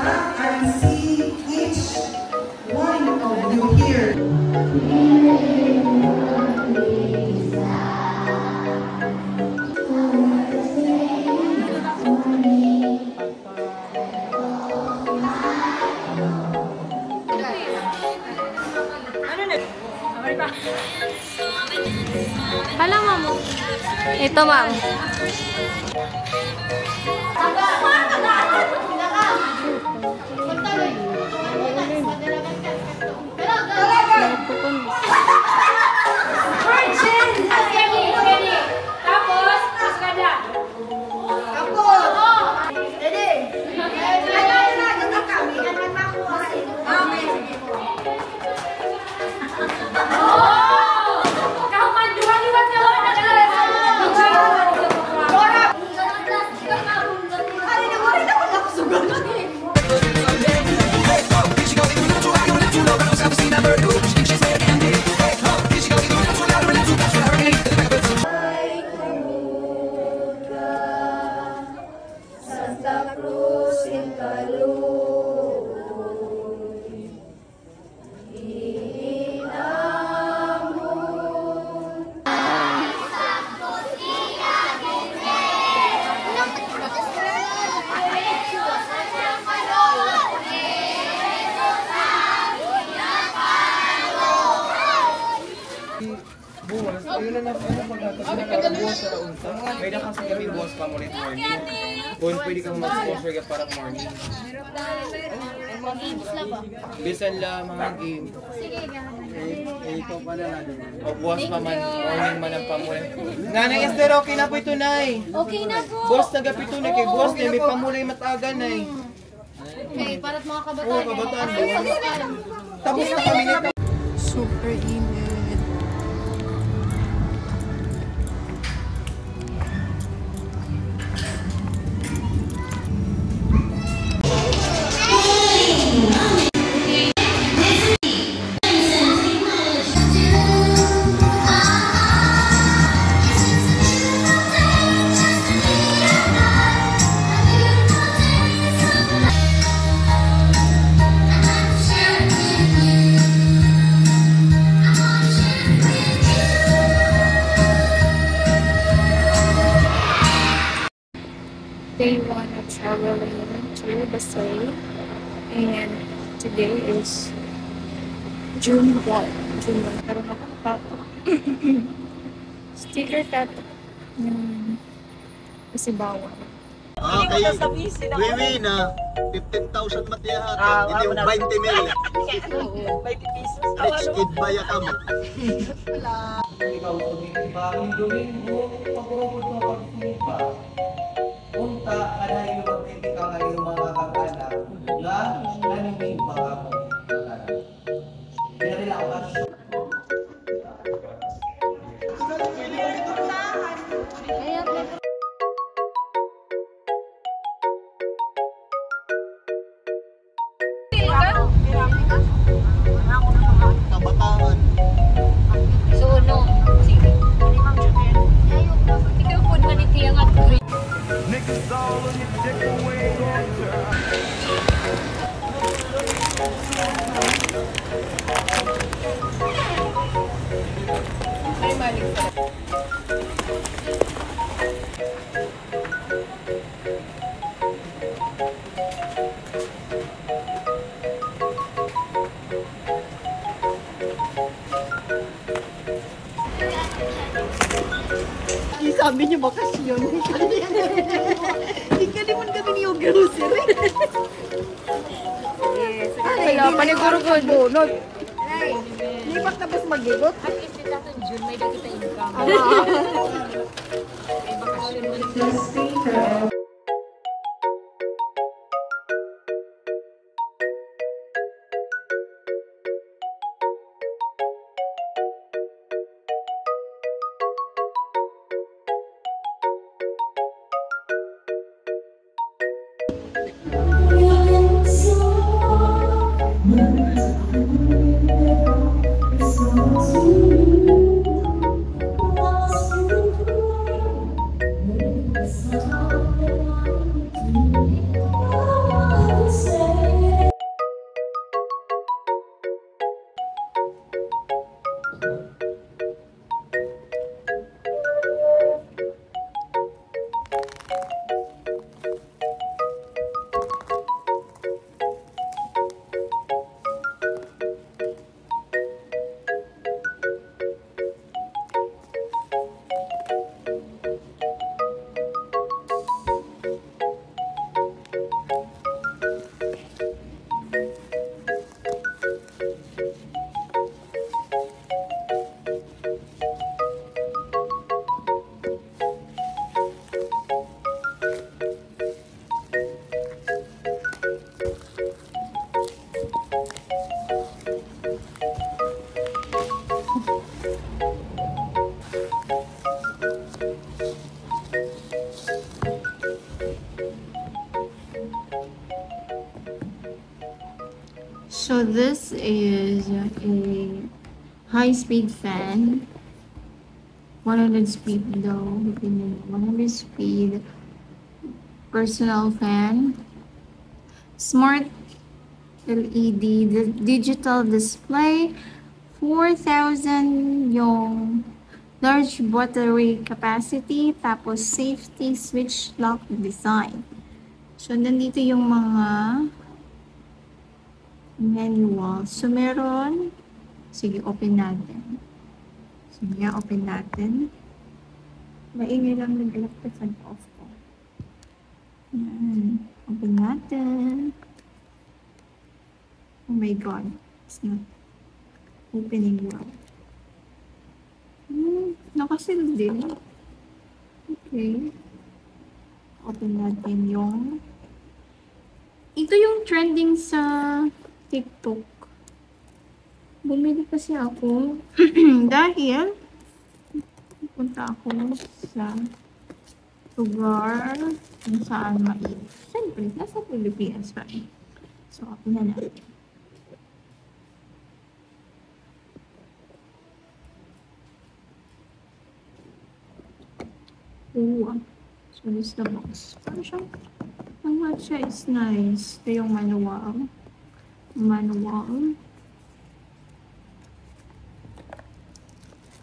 I see each one of you here. Hala, ma'am. Ito, ma'am. Buwas, ayun na pagkakabuwas sa unta. May nakasang kami buwas pa morning. Kung pwede kang mag-sponsor ka parang morning. Bisan lang mga game. Ikaw pala na din. O buwas pa man, morning man ang pamulay. Nanay Esther, okay na po ito, Nay. Okay na po. Buwas nagapito na kay buwas na may pamulay matagan, Nay. Okay, para't mga kabataan. Oo, kabataan. Tapos na kami nito. Super init. Day 1 of traveling to Basay, and today is June 1. Karoon ako ng tato. Sticker tato ng Kasibawan. Kay Wiwi na 15,000 matiyahat, hindi yung 20 mil. 20 pesos. Rich kid baya ka mo. Ikaw bagong domingo, pag-urubod mo pag-tupa. Punta ka na yung mag-hindi ka ngayon mga kakana na nanimig baka mo kakana. Pinarilakas. Kabataan. So, no. Sige. Ikaw po na ni Tiyang at Green. Niggas all on your dick away. Ay, mali. Sabi niyo bakasyon. Hindi ka naman kami ni grocery. Yes. Wala, paniguro ko bunod. Lipat na bas mag-ibot. At least ito natin June, may dagita income. May bakasyon mo rin. Say So this is a high-speed fan. 100 speed though. 100 speed personal fan. Smart LED digital display. 4,000 yung large battery capacity. Tapos safety switch lock design. So nandito yung mga manual. So meron, sige, open natin. Sige, open natin. Maingay lang nag-electric fan off ko. Yan. Open natin. Oh my god. It's not opening well. Nakasil din. Okay. Open natin yung ito yung trending sa TikTok. Bumili kasi ako dahil punta ako sa lugar kung saan mainit. Siyempre, nasa Pilipinas pa rin. So, open na natin. Ooh. So, this is the box. Parang siyang, ang matcha is nice. Ito yung manual.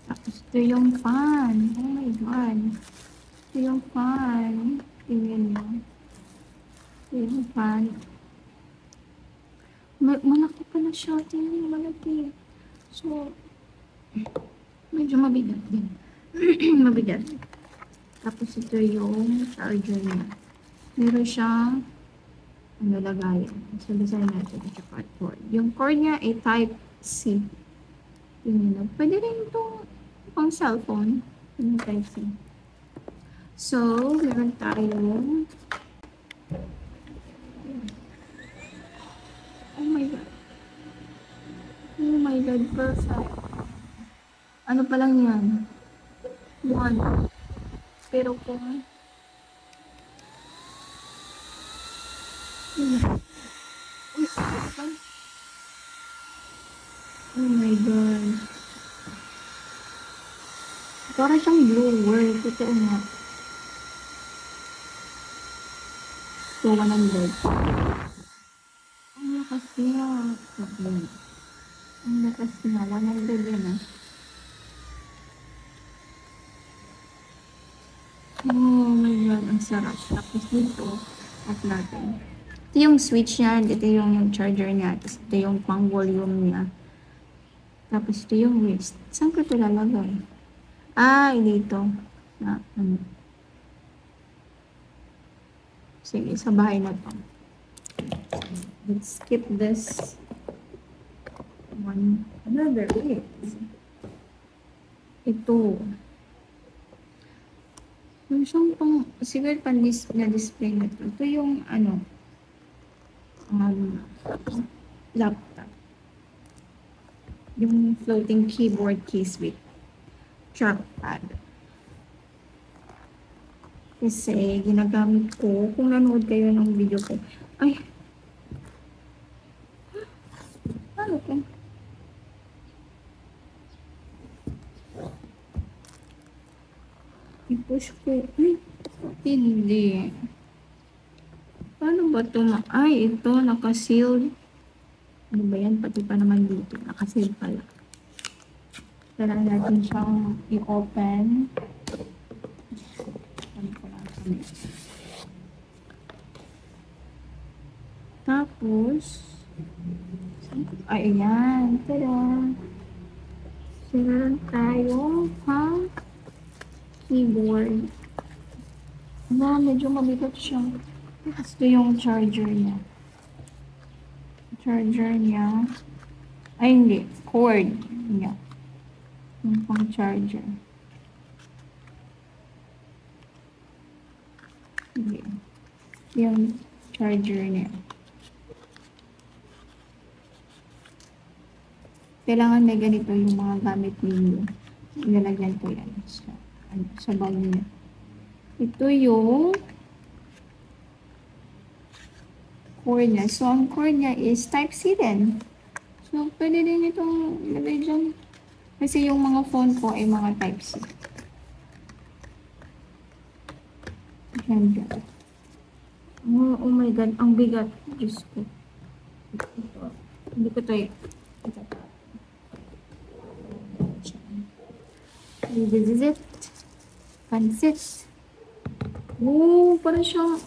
Tapos ito yung fan. Oh my god. Ito yung fan. Tingnan mo. Ito yung fan. Malaki pa na siya. Tingnan mo, malaki. So, medyo mabigat din. Mabigat. Tapos ito yung charger niya. Meron siyang lagayan. So, design natin at saka cord. Yung cord niya ay Type-C. Tingnan mo. Pwede rin itong pang cellphone. Yung Type-C. So, meron tayong oh my god. Oh my god, perfect. Ano pa lang yan? 1. Pero kung oh my god. Parang siyang blower. Totoo nga. So, 100. Ang lakas niya. Ang lakas niya. 100 yun ah. Oh my god, ang sarap. Tapos dito, off natin. Ito yung switch niya, ito yung charger niya, tapos ito yung pang volume niya. Tapos ito yung wrist. Saan ko ito lalagay? Ah, dito. Na, ano. Sige, sa bahay na to. Let's skip this one. Another way. Ito. Yung siyang pang, siguro pang na-display na ito. Ito yung, ano, laptop. Yung floating keyboard case with trackpad. Kasi, ginagamit ko, kung nanood kayo ng video ko, ay, ano ka? I-push ko. Ay, hindi. Paano ba ito? Ay, ito, naka-sealed. Ano ba yan? Pati pa naman dito. Naka-sealed pala. Kailangan natin siyang i-open. Ano ko lang kami. Tapos, ay, ayan. Tada! Meron tayong keyboard. Medyo mabigat siya. Ito yung charger niya. Ay, hindi. Cord niya. Yung pang charger. Hindi. Yung charger niya. Kailangan may ganito yung mga gamit ninyo. Ilalagyan ko yan sa bag niya. Ito yung cord niya. So, ang cord niya is Type-C din. So, pwede din itong ilagay dyan. Kasi yung mga phone ko ay mga Type-C. Ganda. Oh my God, ang bigat. Diyos ko. Ito. Hindi ko ito This is it. Pansit. Oh, parang siyang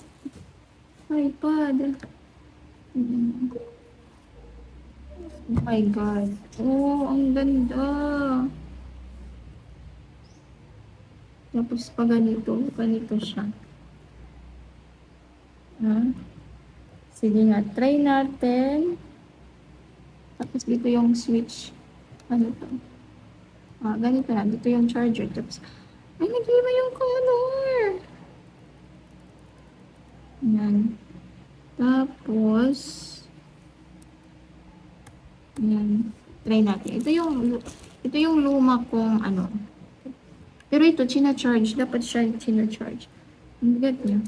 iPad. Oh my God. Oh, ang ganda. Tapos pa ganito siya. Sige nga, try natin. Tapos dito yung switch. Ano to? Ganito na. Dito yung charger. Tapos, ay, nag-iba yung color. Yan. Tapos, yan. Try natin. Ito yung luma kong ano. Pero ito, china-charge. Dapat siya china-charge. Ang bigat niya.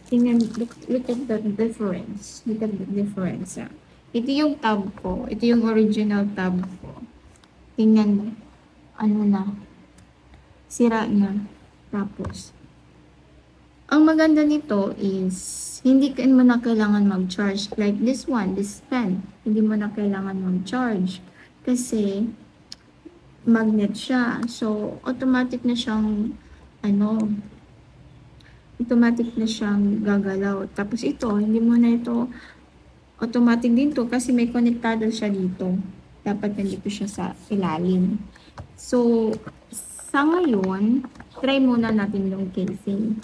Tingnan, look at the difference. Look at the difference. Ito yung tab ko. Ito yung original tab ko. Tingnan mo. Ano na. Sira na. Tapos, ang maganda nito is, hindi mo na kailangan mag-charge. Like this one, this pen. Hindi mo na kailangan mag-charge. Kasi, magnet siya. So, automatic na siyang, automatic na siyang gagalaw. Tapos ito, hindi mo na ito automatic din to kasi may konektado siya dito. Dapat nandito siya sa ilalim. So, sa ngayon, try muna natin yung casing.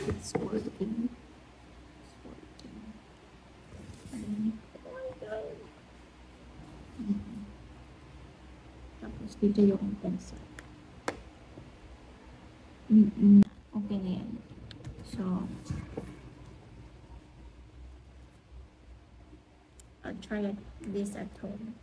It's working. Tapos dito yung pencil. Okay na yan. So, I'll try this at home.